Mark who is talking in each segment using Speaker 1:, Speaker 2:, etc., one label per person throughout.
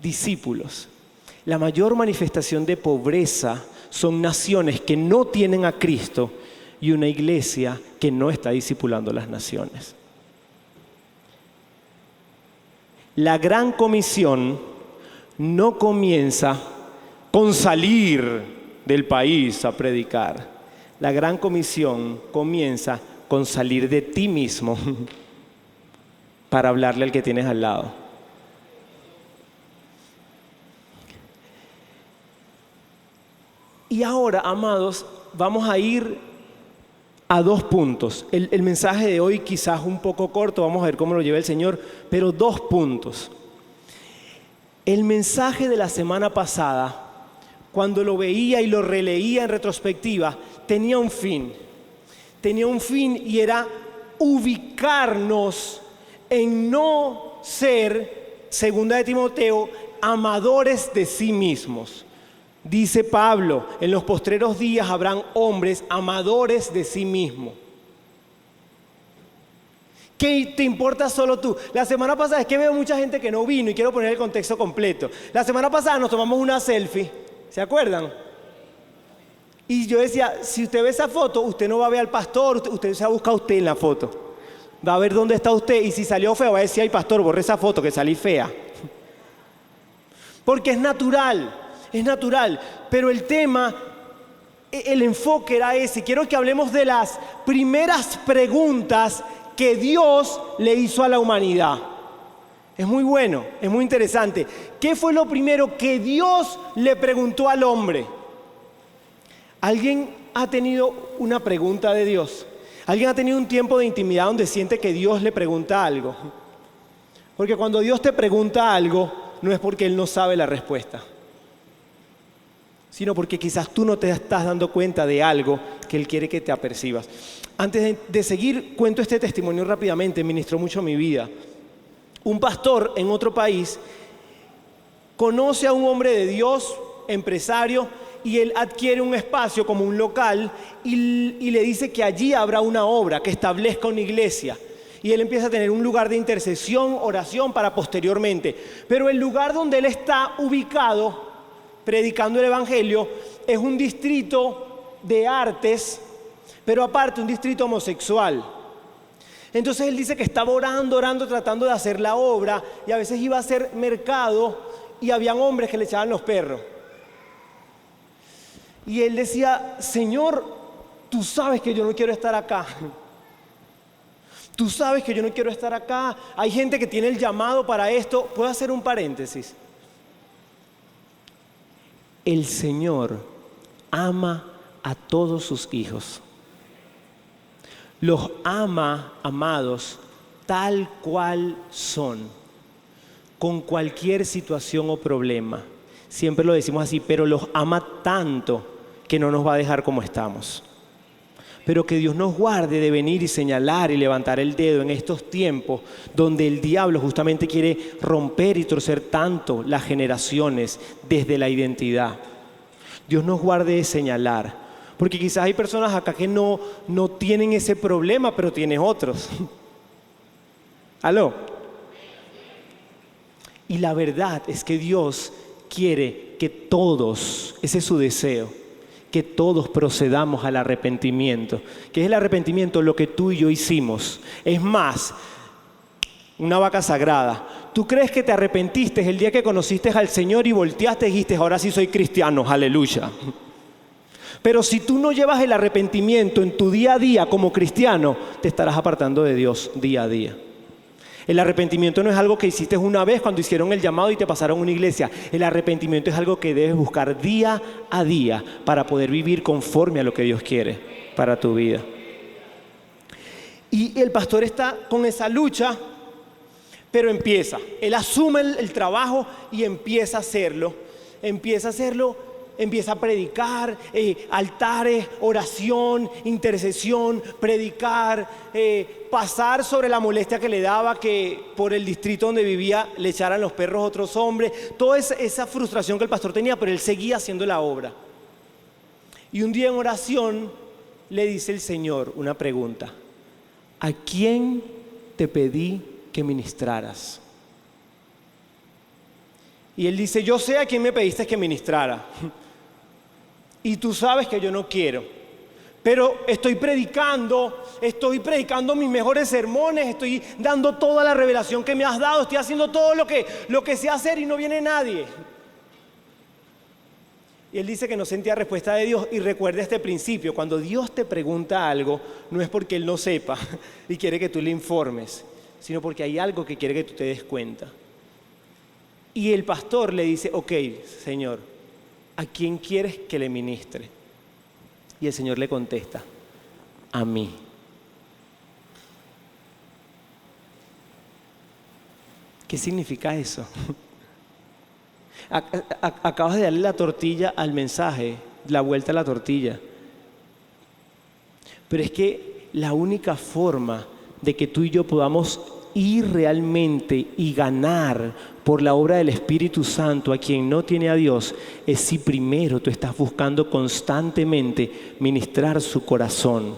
Speaker 1: discípulos. La mayor manifestación de pobreza son naciones que no tienen a Cristo y una iglesia que no está discipulando las naciones. La gran comisión no comienza con salir del país a predicar. La gran comisión comienza con salir de ti mismo para hablarle al que tienes al lado. Y ahora, amados, vamos a ir a 2 puntos. El mensaje de hoy quizás un poco corto, vamos a ver cómo lo lleva el Señor, pero 2 puntos. El mensaje de la semana pasada, cuando lo veía y lo releía en retrospectiva, tenía un fin. Tenía un fin y era ubicarnos en no ser, segunda de Timoteo, amadores de sí mismos. Dice Pablo, en los postreros días habrán hombres amadores de sí mismos. ¿Qué te importa solo tú? La semana pasada, es que veo mucha gente que no vino y quiero poner el contexto completo. La semana pasada nos tomamos una selfie, ¿se acuerdan? Y yo decía, si usted ve esa foto, usted no va a ver al pastor, usted se va a buscar a usted en la foto. Va a ver dónde está usted y si salió feo va a decir, ay pastor, borré esa foto que salí fea. Porque es natural, pero el tema, el enfoque era ese. Quiero que hablemos de las primeras preguntas que Dios le hizo a la humanidad. Es muy bueno, es muy interesante. ¿Qué fue lo primero que Dios le preguntó al hombre? ¿Alguien ha tenido una pregunta de Dios? ¿Alguien ha tenido un tiempo de intimidad donde siente que Dios le pregunta algo? Porque cuando Dios te pregunta algo, no es porque Él no sabe la respuesta, sino porque quizás tú no te estás dando cuenta de algo que Él quiere que te apercibas. Antes de seguir, cuento este testimonio rápidamente, ministró mucho mi vida. Un pastor en otro país conoce a un hombre de Dios, empresario, y él adquiere un espacio como un local y le dice que allí habrá una obra, que establezca una iglesia. Y él empieza a tener un lugar de intercesión, oración para posteriormente. Pero el lugar donde él está ubicado, predicando el evangelio, es un distrito de artes, pero aparte un distrito homosexual. Entonces él dice que estaba orando, tratando de hacer la obra, y a veces iba a hacer mercado y habían hombres que le echaban los perros. Y él decía, Señor, tú sabes que yo no quiero estar acá. Tú sabes que yo no quiero estar acá. Hay gente que tiene el llamado para esto. ¿Puedo hacer un paréntesis? El Señor ama a todos sus hijos. Los ama, amados, tal cual son, con cualquier situación o problema. Siempre lo decimos así, pero los ama tanto que no nos va a dejar como estamos. Pero que Dios nos guarde de venir y señalar y levantar el dedo en estos tiempos donde el diablo justamente quiere romper y torcer tanto las generaciones desde la identidad. Dios nos guarde de señalar. Porque quizás hay personas acá que no tienen ese problema, pero tienen otros. ¿Aló? Y la verdad es que Dios quiere que todos, ese es su deseo, que todos procedamos al arrepentimiento. ¿Qué es el arrepentimiento? Lo que tú y yo hicimos. Es más, una vaca sagrada. ¿Tú crees que te arrepentiste el día que conociste al Señor y volteaste y dijiste, ahora sí soy cristiano, aleluya? Pero si tú no llevas el arrepentimiento en tu día a día como cristiano, te estarás apartando de Dios día a día. El arrepentimiento no es algo que hiciste una vez cuando hicieron el llamado y te pasaron a una iglesia. El arrepentimiento es algo que debes buscar día a día para poder vivir conforme a lo que Dios quiere para tu vida. Y el pastor está con esa lucha, pero empieza. Él asume el trabajo y empieza a hacerlo. Empieza a predicar, altares, oración, intercesión, predicar, pasar sobre la molestia que le daba que por el distrito donde vivía le echaran los perros a otros hombres. Toda esa frustración que el pastor tenía, pero él seguía haciendo la obra. Y un día en oración le dice el Señor una pregunta. ¿A quién te pedí que ministraras? Y él dice, yo sé a quién me pediste que ministrara. Y tú sabes que yo no quiero. Pero estoy predicando mis mejores sermones, estoy dando toda la revelación que me has dado, estoy haciendo todo lo que sé hacer y no viene nadie. Y él dice que no sentía respuesta de Dios. Y recuerda este principio, cuando Dios te pregunta algo, no es porque Él no sepa y quiere que tú le informes, sino porque hay algo que quiere que tú te des cuenta. Y el pastor le dice, ok, Señor, ¿a quién quieres que le ministre? Y el Señor le contesta, a mí. ¿Qué significa eso? Acabas de darle la tortilla al mensaje, la vuelta a la tortilla. Pero es que la única forma de que tú y yo podamos ir realmente y ganar por la obra del Espíritu Santo a quien no tiene a Dios es si primero tú estás buscando constantemente ministrar su corazón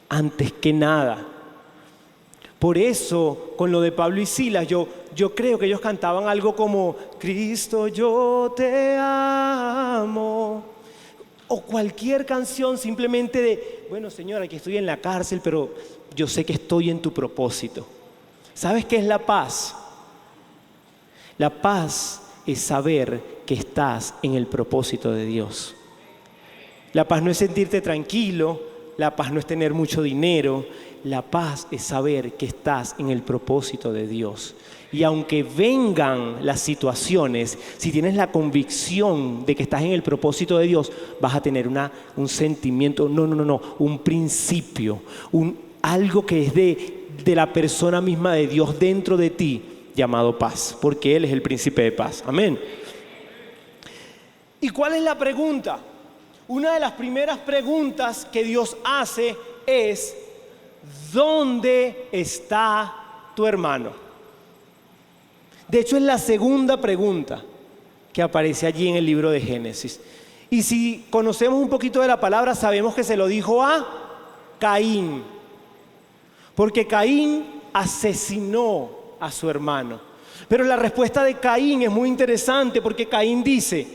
Speaker 1: antes que nada. Por eso, con lo de Pablo y Silas, yo creo que ellos cantaban algo como Cristo, yo te amo. O cualquier canción simplemente de, bueno, Señor, aquí estoy en la cárcel, pero yo sé que estoy en tu propósito. ¿Sabes qué es la paz? La paz es saber que estás en el propósito de Dios. La paz no es sentirte tranquilo, la paz no es tener mucho dinero, la paz es saber que estás en el propósito de Dios. Y aunque vengan las situaciones, si tienes la convicción de que estás en el propósito de Dios, vas a tener un sentimiento, un principio, algo que es de la persona misma de Dios dentro de ti, llamado paz, porque Él es el príncipe de paz. Amén. ¿Y cuál es la pregunta? Una de las primeras preguntas que Dios hace es, ¿dónde está tu hermano? De hecho, es la segunda pregunta que aparece allí en el libro de Génesis. Y si conocemos un poquito de la palabra, sabemos que se lo dijo a Caín. Porque Caín asesinó a su hermano. Pero la respuesta de Caín es muy interesante porque Caín dice,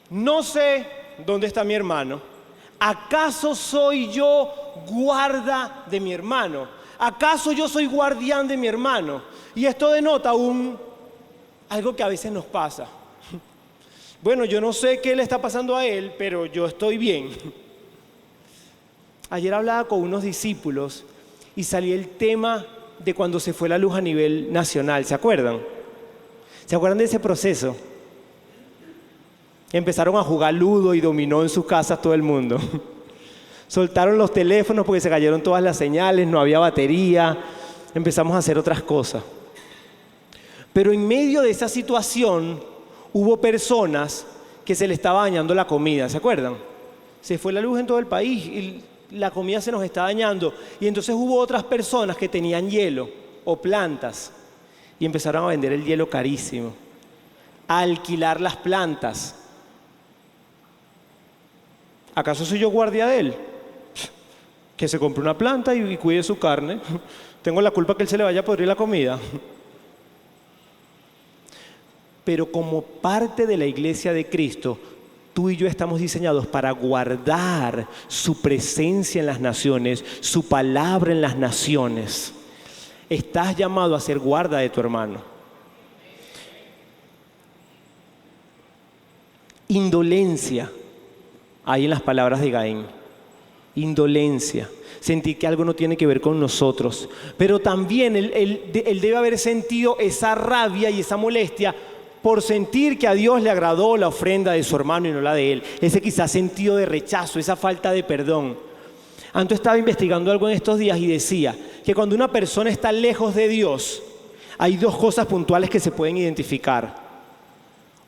Speaker 1: no sé dónde está mi hermano. ¿Acaso soy yo guarda de mi hermano? ¿Acaso yo soy guardián de mi hermano? Y esto denota algo que a veces nos pasa. Bueno, yo no sé qué le está pasando a él, pero yo estoy bien. Ayer hablaba con unos discípulos y salía el tema de cuando se fue la luz a nivel nacional. ¿Se acuerdan? ¿Se acuerdan de ese proceso? Empezaron a jugar ludo y dominó en sus casas todo el mundo. Soltaron los teléfonos porque se cayeron todas las señales, no había batería. Empezamos a hacer otras cosas. Pero en medio de esa situación hubo personas que se le estaba dañando la comida. ¿Se acuerdan? Se fue la luz en todo el país y la comida se nos está dañando. Y entonces hubo otras personas que tenían hielo o plantas y empezaron a vender el hielo carísimo, a alquilar las plantas. ¿Acaso soy yo guardia de él? Que se compre una planta y cuide su carne. ¿Tengo la culpa que él se le vaya a podrir la comida? Pero como parte de la iglesia de Cristo, tú y yo estamos diseñados para guardar su presencia en las naciones, su palabra en las naciones. Estás llamado a ser guarda de tu hermano. Indolencia hay en las palabras de Caín. Indolencia, sentir que algo no tiene que ver con nosotros. Pero también él debe haber sentido esa rabia y esa molestia por sentir que a Dios le agradó la ofrenda de su hermano y no la de él. Ese quizás sentido de rechazo, esa falta de perdón. Anto estaba investigando algo en estos días y decía que cuando una persona está lejos de Dios, hay dos cosas puntuales que se pueden identificar.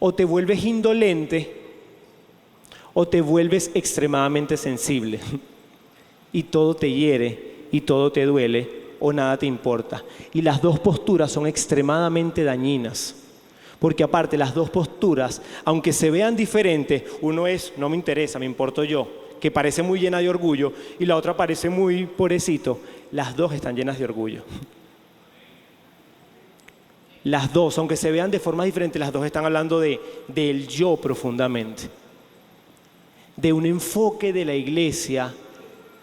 Speaker 1: O te vuelves indolente o te vuelves extremadamente sensible. Y todo te hiere y todo te duele o nada te importa. Y las dos posturas son extremadamente dañinas. Porque aparte las dos posturas, aunque se vean diferentes, uno es, no me interesa, me importo yo, que parece muy llena de orgullo, y la otra parece muy pobrecito. Las dos están llenas de orgullo. Las dos, aunque se vean de formas diferentes, las dos están hablando del yo profundamente. De un enfoque de la iglesia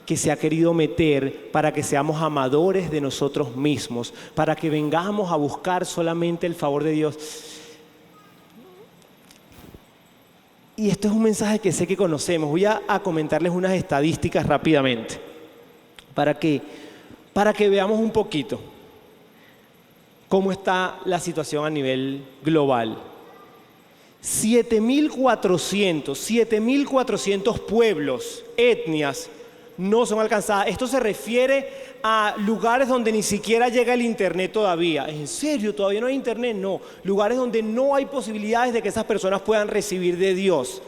Speaker 1: que se ha querido meter para que seamos amadores de nosotros mismos, para que vengamos a buscar solamente el favor de Dios. Y esto es un mensaje que sé que conocemos. Voy a comentarles unas estadísticas rápidamente, para que veamos un poquito cómo está la situación a nivel global. 7.400 pueblos, etnias, no son alcanzadas. Esto se refiere a lugares donde ni siquiera llega el internet todavía. ¿En serio? ¿Todavía no hay internet? No. Lugares donde no hay posibilidades de que esas personas puedan recibir de Dios.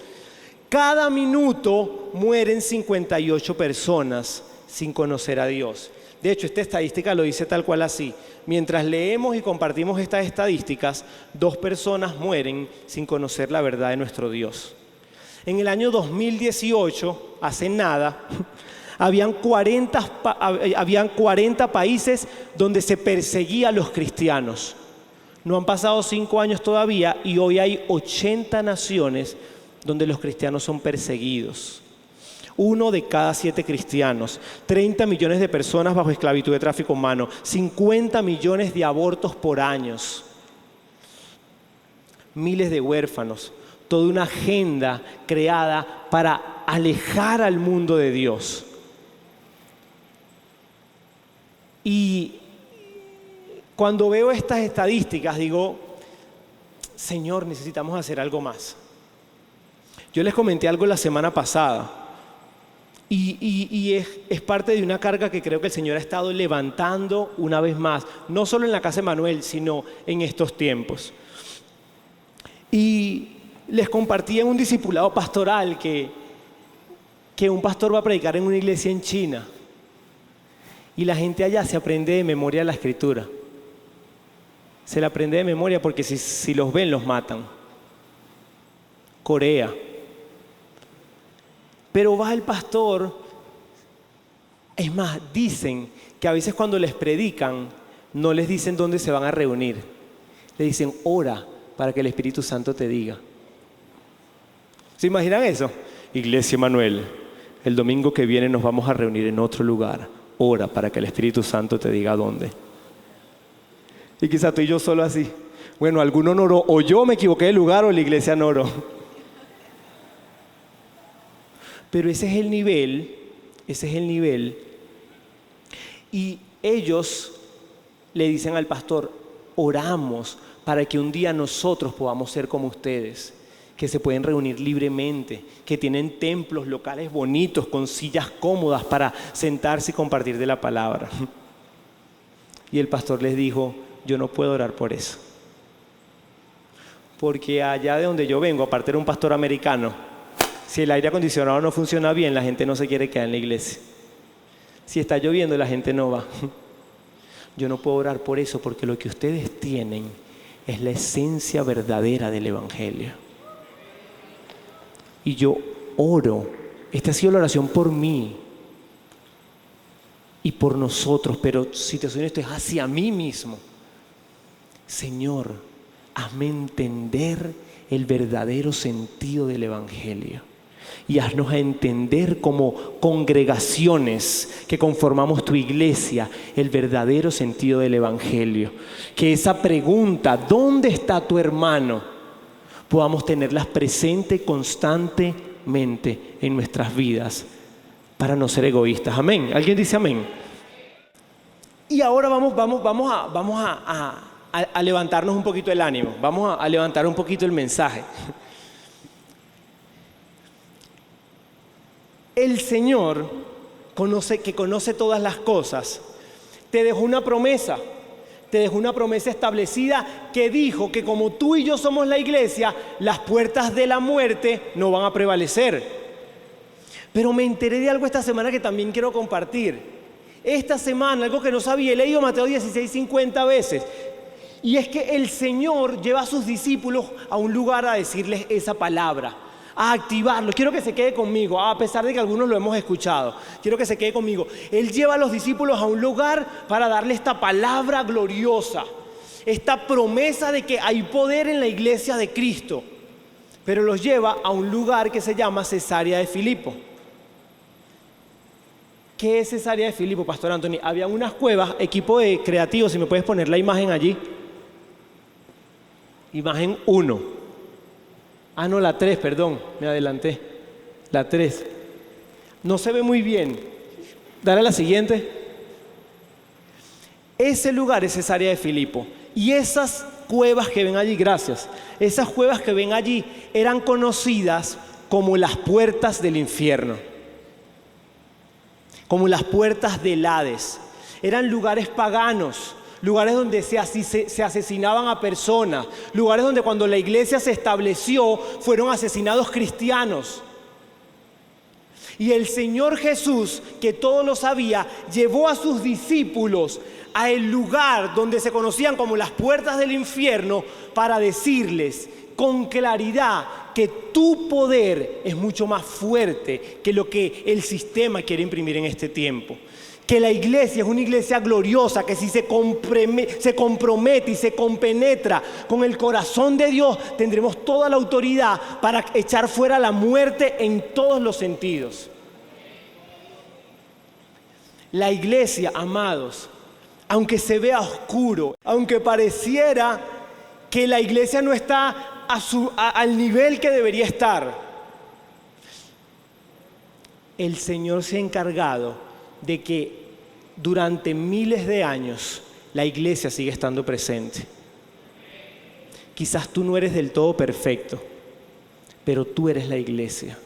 Speaker 1: Cada minuto mueren 58 personas sin conocer a Dios. De hecho, esta estadística lo dice tal cual así. Mientras leemos y compartimos estas estadísticas, 2 personas mueren sin conocer la verdad de nuestro Dios. En el año 2018, hace nada, habían 40 países donde se perseguía a los cristianos. No han pasado 5 años todavía y hoy hay 80 naciones donde los cristianos son perseguidos. 1 de cada 7 cristianos, 30 millones de personas bajo esclavitud de tráfico humano, 50 millones de abortos por año, miles de huérfanos, toda una agenda creada para alejar al mundo de Dios. Y cuando veo estas estadísticas digo, Señor, necesitamos hacer algo más. Yo les comenté algo la semana pasada. Y es parte de una carga que creo que el Señor ha estado levantando una vez más, no solo en la casa de Manuel, sino en estos tiempos. Y les compartí en un discipulado pastoral que un pastor va a predicar en una iglesia en China. Y la gente allá se aprende de memoria la escritura. Se la aprende de memoria porque si los ven, los matan. Corea. Pero va el pastor, es más, dicen que a veces cuando les predican, no les dicen dónde se van a reunir. Le dicen, ora para que el Espíritu Santo te diga. ¿Se imaginan eso? Iglesia Manuel, el domingo que viene nos vamos a reunir en otro lugar. Ora para que el Espíritu Santo te diga dónde. Y quizá tú y yo solo así. Bueno, alguno no oró, o yo me equivoqué de lugar o la iglesia no oró. Pero ese es el nivel. Y ellos le dicen al pastor, oramos para que un día nosotros podamos ser como ustedes, que se pueden reunir libremente, que tienen templos locales bonitos, con sillas cómodas para sentarse y compartir de la palabra. Y el pastor les dijo, yo no puedo orar por eso. Porque allá de donde yo vengo, aparte de un pastor americano, si el aire acondicionado no funciona bien, la gente no se quiere quedar en la iglesia. Si está lloviendo, la gente no va. Yo no puedo orar por eso, porque lo que ustedes tienen es la esencia verdadera del Evangelio. Y yo oro, esta ha sido la oración por mí y por nosotros, pero si te soy honesto, es hacia mí mismo. Señor, hazme entender el verdadero sentido del Evangelio. Y haznos a entender como congregaciones que conformamos tu iglesia el verdadero sentido del Evangelio. Que esa pregunta, ¿dónde está tu hermano?, podamos tenerlas presente constantemente en nuestras vidas para no ser egoístas. Amén. ¿Alguien dice amén? Y ahora vamos a levantarnos un poquito el ánimo. Vamos a levantar un poquito el mensaje. El Señor, que conoce todas las cosas, te dejó una promesa. Te dejó una promesa establecida que dijo que como tú y yo somos la iglesia, las puertas de la muerte no van a prevalecer. Pero me enteré de algo esta semana que también quiero compartir. Esta semana, algo que no sabía, he leído Mateo 16 50 veces. Y es que el Señor lleva a sus discípulos a un lugar a decirles esa palabra, a activarlos. Quiero que se quede conmigo, a pesar de que algunos lo hemos escuchado. Quiero que se quede conmigo. Él lleva a los discípulos a un lugar para darle esta palabra gloriosa. esta promesa de que hay poder en la iglesia de Cristo, pero los lleva a un lugar que se llama Cesarea de Filipo. ¿Qué es Cesarea de Filipo, Pastor Anthony? Había unas cuevas, equipo de creativos, si me puedes poner la imagen allí. Imagen 1. Ah, no, la 3, perdón, me adelanté. La 3. No se ve muy bien. Dale a la siguiente. Ese lugar es Cesarea de Filipo. Y esas cuevas que ven allí, gracias, esas cuevas que ven allí eran conocidas como las puertas del infierno, como las puertas del Hades. Eran lugares paganos, lugares donde se asesinaban a personas, lugares donde cuando la iglesia se estableció fueron asesinados cristianos. Y el Señor Jesús, que todo lo sabía, llevó a sus discípulos a el lugar donde se conocían como las puertas del infierno para decirles con claridad que tu poder es mucho más fuerte que lo que el sistema quiere imprimir en este tiempo. Que la iglesia es una iglesia gloriosa, que si se compromete y se compenetra con el corazón de Dios, tendremos toda la autoridad para echar fuera la muerte en todos los sentidos. La iglesia, amados, aunque se vea oscuro, aunque pareciera que la iglesia no está al nivel que debería estar, el Señor se ha encargado de que durante miles de años la iglesia sigue estando presente. Quizás tú no eres del todo perfecto, pero tú eres la iglesia.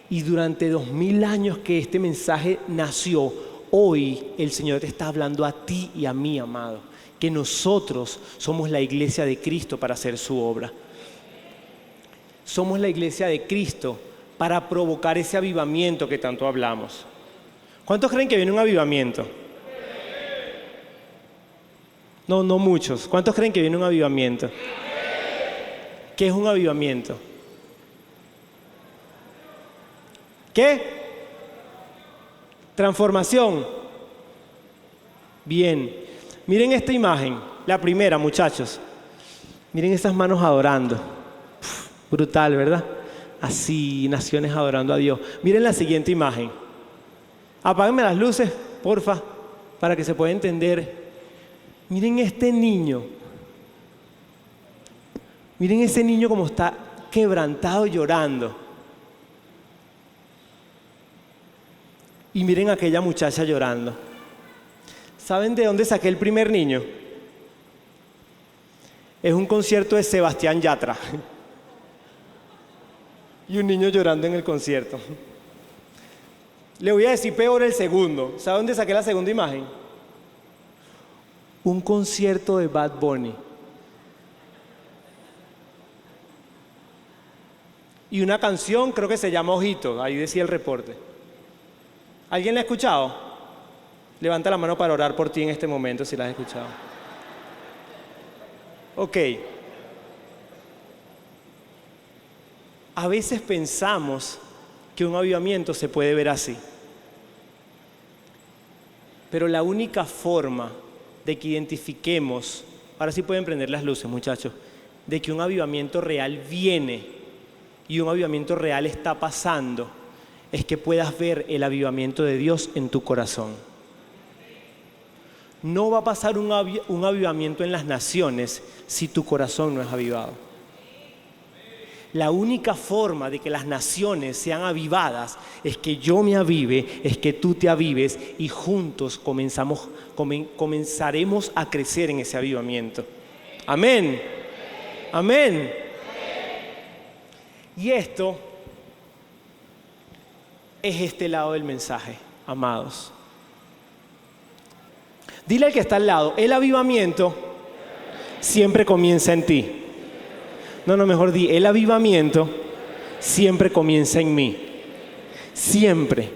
Speaker 1: Y durante 2000 años que este mensaje nació, hoy el Señor te está hablando a ti y a mí, amado, que nosotros somos la iglesia de Cristo para hacer su obra. Somos la iglesia de Cristo para provocar ese avivamiento que tanto hablamos. ¿Cuántos creen que viene un avivamiento? No muchos. ¿Cuántos creen que viene un avivamiento? ¿Qué es un avivamiento? ¿Qué? Transformación. Bien. Miren esta imagen, la primera, muchachos. Miren esas manos adorando. Brutal, ¿verdad? Así, naciones adorando a Dios. Miren la siguiente imagen. Apáguenme las luces, porfa, para que se pueda entender. Miren este niño. Miren ese niño como está quebrantado llorando. Y miren a aquella muchacha llorando. ¿Saben de dónde saqué el primer niño? Es un concierto de Sebastián Yatra. Y un niño llorando en el concierto. Le voy a decir peor el segundo. ¿Sabe dónde saqué la segunda imagen? Un concierto de Bad Bunny. Y una canción, creo que se llama Ojito. Ahí decía el reporte. ¿Alguien la ha escuchado? Levanta la mano para orar por ti en este momento si la has escuchado. Ok. A veces pensamos que un avivamiento se puede ver así. Pero la única forma de que identifiquemos, ahora sí pueden prender las luces, muchachos, de que un avivamiento real viene y un avivamiento real está pasando, es que puedas ver el avivamiento de Dios en tu corazón. No va a pasar un avivamiento en las naciones si tu corazón no es avivado. La única forma de que las naciones sean avivadas es que yo me avive, es que tú te avives y juntos comenzaremos a crecer en ese avivamiento. Amén. Amén. Y esto es este lado del mensaje, amados. Dile al que está al lado, el avivamiento siempre comienza en ti. No, mejor di, el avivamiento siempre comienza en mí. Siempre.